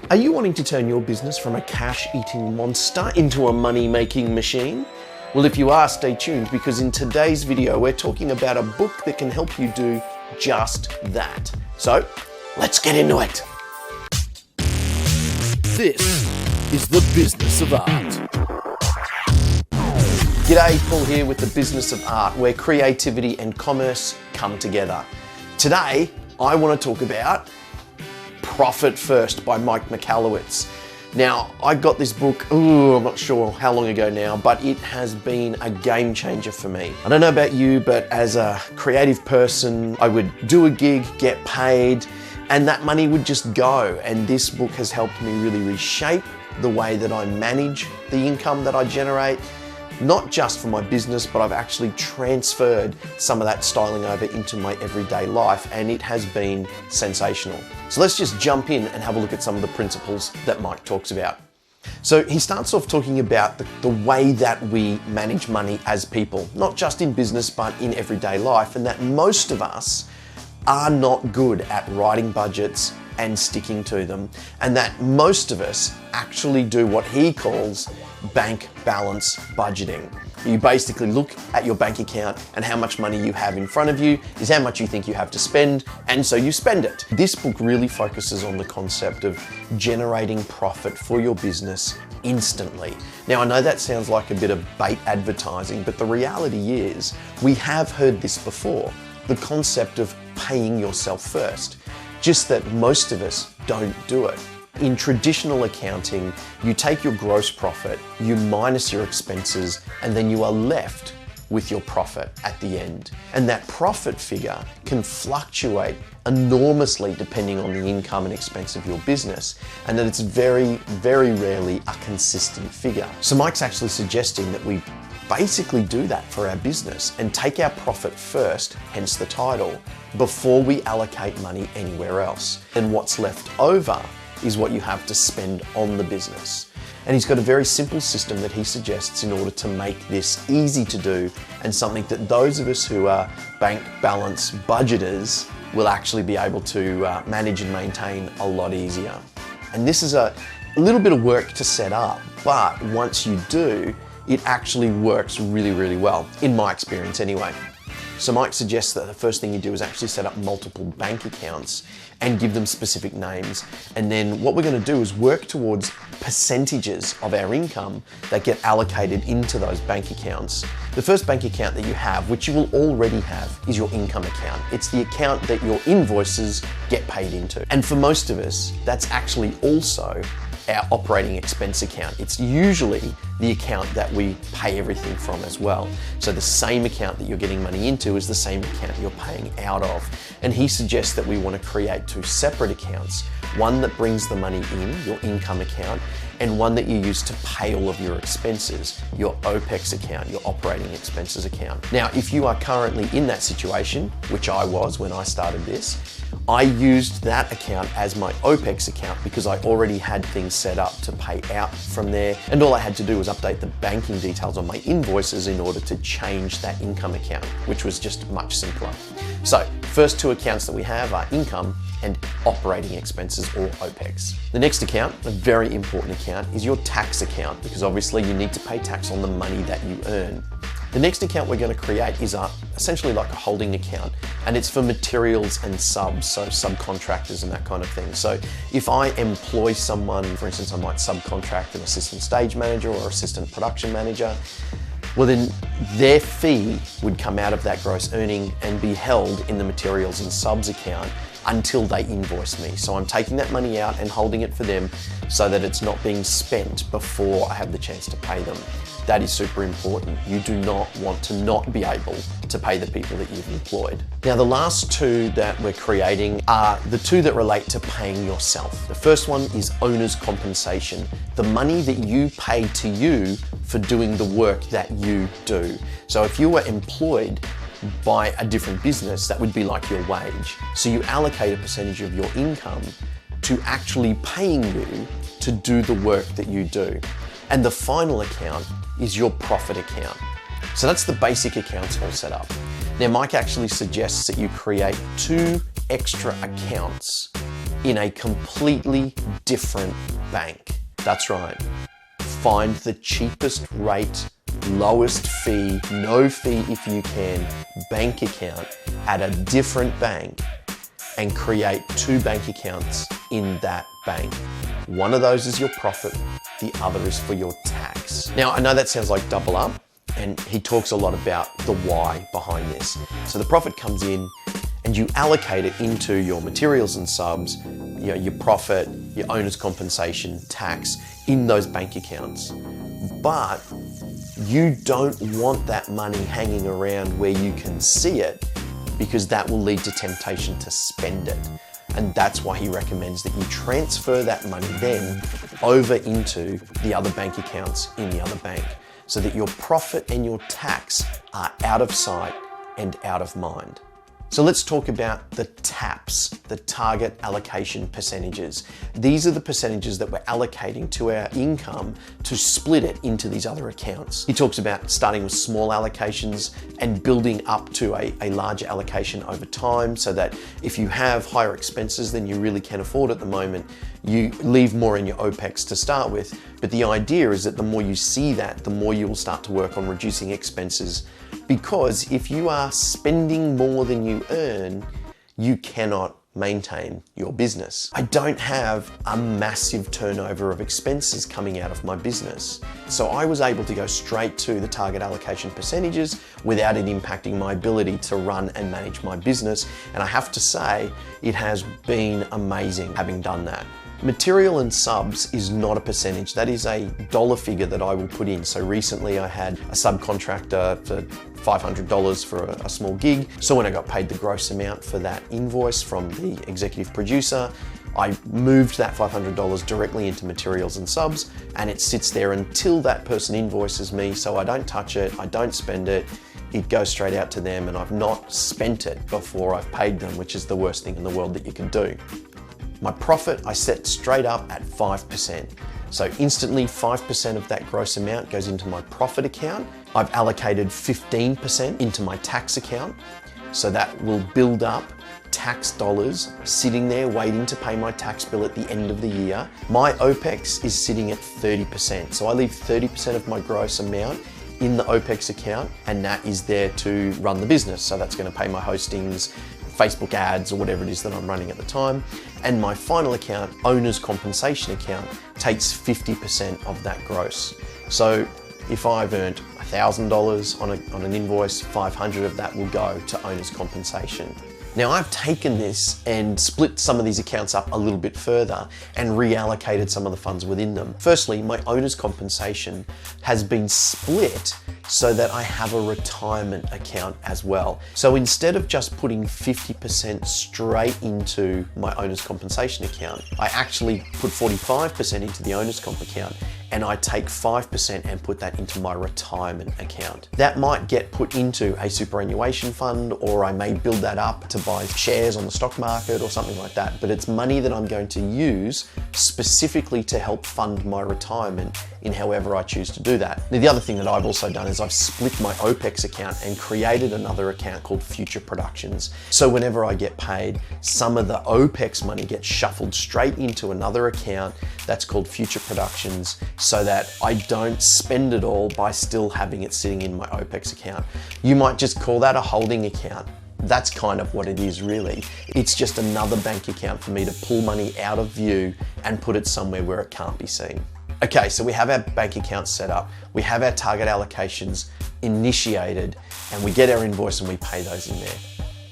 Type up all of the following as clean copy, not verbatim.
Are you wanting to turn your business from a cash-eating monster into a money-making machine? Well, if you are, stay tuned, because in today's video, we're talking about a book that can help you do just that. So, let's get into it. This is the Business of Art. G'day, Paul here with the Business of Art, where creativity and commerce come together. Today, I want to talk about Profit First by Mick Michalowicz. Now, I got this book, I'm not sure how long ago now, but it has been a game changer for me. I don't know about you, but as a creative person, I would do a gig, get paid, and that money would just go. And this book has helped me really reshape the way that I manage the income that I generate, not just for my business, but I've actually transferred some of that styling over into my everyday life, and it has been sensational. So let's just jump in and have a look at some of the principles that Mike talks about. So he starts off talking about the way that we manage money as people, not just in business, but in everyday life, and that most of us are not good at writing budgets and sticking to them, and that most of us actually do what he calls bank balance budgeting. You basically look at your bank account, and how much money you have in front of you is how much you think you have to spend, and so you spend it. This book really focuses on the concept of generating profit for your business instantly. Now, I know that sounds like a bit of bait advertising, but the reality is we have heard this before, the concept of paying yourself first. Just that most of us don't do it. In traditional accounting, you take your gross profit, you minus your expenses, and then you are left with your profit at the end. And that profit figure can fluctuate enormously depending on the income and expense of your business, and that it's very, very rarely a consistent figure. So Mike's actually suggesting that we basically do that for our business and take our profit first, hence the title, before we allocate money anywhere else. And what's left over is what you have to spend on the business. And he's got a very simple system that he suggests in order to make this easy to do, and something that those of us who are bank balance budgeters will actually be able to manage and maintain a lot easier. And this is a little bit of work to set up, but once you do, it actually works really, really well, in my experience anyway. So Mike suggests that the first thing you do is actually set up multiple bank accounts and give them specific names. And then what we're going to do is work towards percentages of our income that get allocated into those bank accounts. The first bank account that you have, which you will already have, is your income account. It's the account that your invoices get paid into. And for most of us, that's actually also our operating expense account. It's usually the account that we pay everything from as well. So the same account that you're getting money into is the same account you're paying out of. And he suggests that we want to create two separate accounts, one that brings the money in, your income account, and one that you use to pay all of your expenses, your OPEX account, your operating expenses account. Now, if you are currently in that situation, which I was when I started this, I used that account as my OPEX account because I already had things set up to pay out from there, and all I had to do was update the banking details on my invoices in order to change that income account, which was just much simpler. So, first two accounts that we have are income and operating expenses, or OPEX. The next account, a very important account, is your tax account, because obviously you need to pay tax on the money that you earn. The next account we're going to create is essentially like a holding account, and it's for materials and subs, so subcontractors and that kind of thing. So if I employ someone, for instance, I might subcontract an assistant stage manager or assistant production manager, well then their fee would come out of that gross earning and be held in the materials and subs account until they invoice me. So I'm taking that money out and holding it for them so that it's not being spent before I have the chance to pay them. That is super important. You do not want to not be able to pay the people that you've employed. Now, the last two that we're creating are the two that relate to paying yourself. The first one is owner's compensation, the money that you pay to you for doing the work that you do. So if you were employed by a different business, that would be like your wage. So you allocate a percentage of your income to actually paying you to do the work that you do. And the final account is your profit account. So that's the basic accounts all set up. Now, Mike actually suggests that you create two extra accounts in a completely different bank. That's right. Find the cheapest rate, lowest fee, no fee if you can, bank account at a different bank and create 2 bank accounts in that bank. One of those is your profit, the other is for your tax. Now, I know that sounds like double up, and he talks a lot about the why behind this. So the profit comes in and you allocate it into your materials and subs, your profit, your owner's compensation, tax in those bank accounts. But you don't want that money hanging around where you can see it, because that will lead to temptation to spend it. And that's why he recommends that you transfer that money then over into the other bank accounts in the other bank, so that your profit and your tax are out of sight and out of mind. So let's talk about the TAPs, the target allocation percentages. These are the percentages that we're allocating to our income to split it into these other accounts. He talks about starting with small allocations and building up to a larger allocation over time, so that if you have higher expenses than you really can afford at the moment, you leave more in your OPEX to start with. But the idea is that the more you see that, the more you will start to work on reducing expenses. Because if you are spending more than you earn, you cannot maintain your business. I don't have a massive turnover of expenses coming out of my business. So I was able to go straight to the target allocation percentages without it impacting my ability to run and manage my business. And I have to say, it has been amazing having done that. Material and subs is not a percentage. That is a dollar figure that I will put in. So recently I had a subcontractor for $500 for a small gig. So when I got paid the gross amount for that invoice from the executive producer, I moved that $500 directly into materials and subs, and it sits there until that person invoices me. So I don't touch it, I don't spend it. It goes straight out to them, and I've not spent it before I've paid them, which is the worst thing in the world that you can do. My profit, I set straight up at 5%. So instantly 5% of that gross amount goes into my profit account. I've allocated 15% into my tax account. So that will build up tax dollars sitting there waiting to pay my tax bill at the end of the year. My OPEX is sitting at 30%. So I leave 30% of my gross amount in the OPEX account, and that is there to run the business. So that's going to pay my hostings, Facebook ads, or whatever it is that I'm running at the time. And my final account, owner's compensation account, takes 50% of that gross. So if I've earned $1,000 on an invoice, 500 of that will go to owner's compensation. Now I've taken this and split some of these accounts up a little bit further and reallocated some of the funds within them. Firstly, my owner's compensation has been split so that I have a retirement account as well. So instead of just putting 50% straight into my owner's compensation account, I actually put 45% into the owner's comp account, and I take 5% and put that into my retirement account. That might get put into a superannuation fund, or I may build that up to buy shares on the stock market or something like that. But it's money that I'm going to use specifically to help fund my retirement in however I choose to do that. Now, the other thing that I've also done is I've split my OPEX account and created another account called Future Productions. So whenever I get paid, some of the OPEX money gets shuffled straight into another account that's called Future Productions, so that I don't spend it all by still having it sitting in my OPEX account. You might just call that a holding account. That's kind of what it is really. It's just another bank account for me to pull money out of view and put it somewhere where it can't be seen. Okay, so we have our bank accounts set up, we have our target allocations initiated, and we get our invoice and we pay those in there.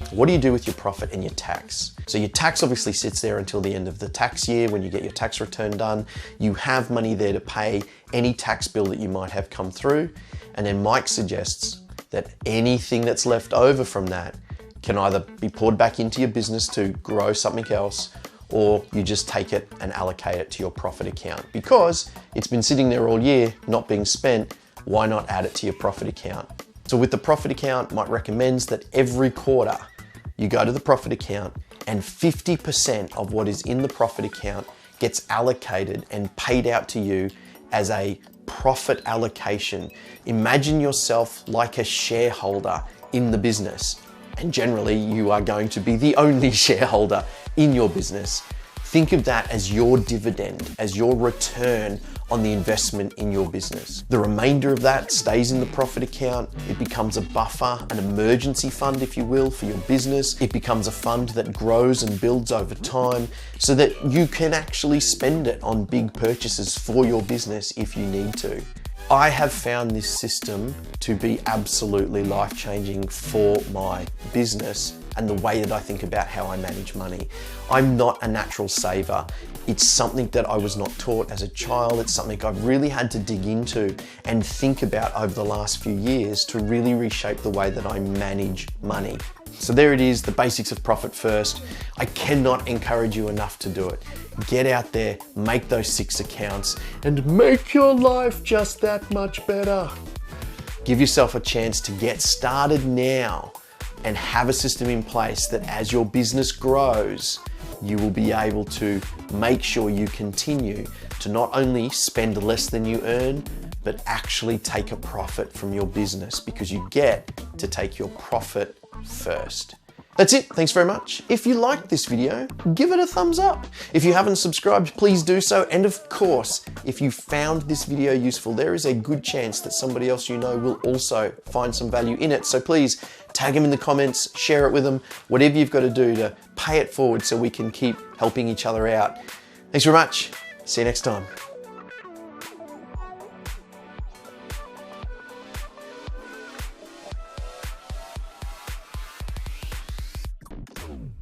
What do you do with your profit and your tax? So your tax obviously sits there until the end of the tax year when you get your tax return done. You have money there to pay any tax bill that you might have come through. And then Mike suggests that anything that's left over from that can either be poured back into your business to grow something else, or you just take it and allocate it to your profit account. Because it's been sitting there all year, not being spent, why not add it to your profit account? So with the profit account, Mike recommends that every quarter, you go to the profit account and 50% of what is in the profit account gets allocated and paid out to you as a profit allocation. Imagine yourself like a shareholder in the business, and generally you are going to be the only shareholder in your business. Think of that as your dividend, as your return on the investment in your business. The remainder of that stays in the profit account. It becomes a buffer, an emergency fund, if you will, for your business. It becomes a fund that grows and builds over time so that you can actually spend it on big purchases for your business if you need to. I have found this system to be absolutely life-changing for my business and the way that I think about how I manage money. I'm not a natural saver. It's something that I was not taught as a child. It's something I've really had to dig into and think about over the last few years to really reshape the way that I manage money. So there it is, the basics of profit first. I cannot encourage you enough to do it. Get out there, make those 6 accounts, and make your life just that much better. Give yourself a chance to get started now and have a system in place that as your business grows, you will be able to make sure you continue to not only spend less than you earn, but actually take a profit from your business because you get to take your profit first. That's it, thanks very much. If you liked this video, give it a thumbs up. If you haven't subscribed, please do so. And of course, if you found this video useful, there is a good chance that somebody else you know will also find some value in it. So please tag them in the comments, share it with them, whatever you've got to do to pay it forward so we can keep helping each other out. Thanks very much. See you next time.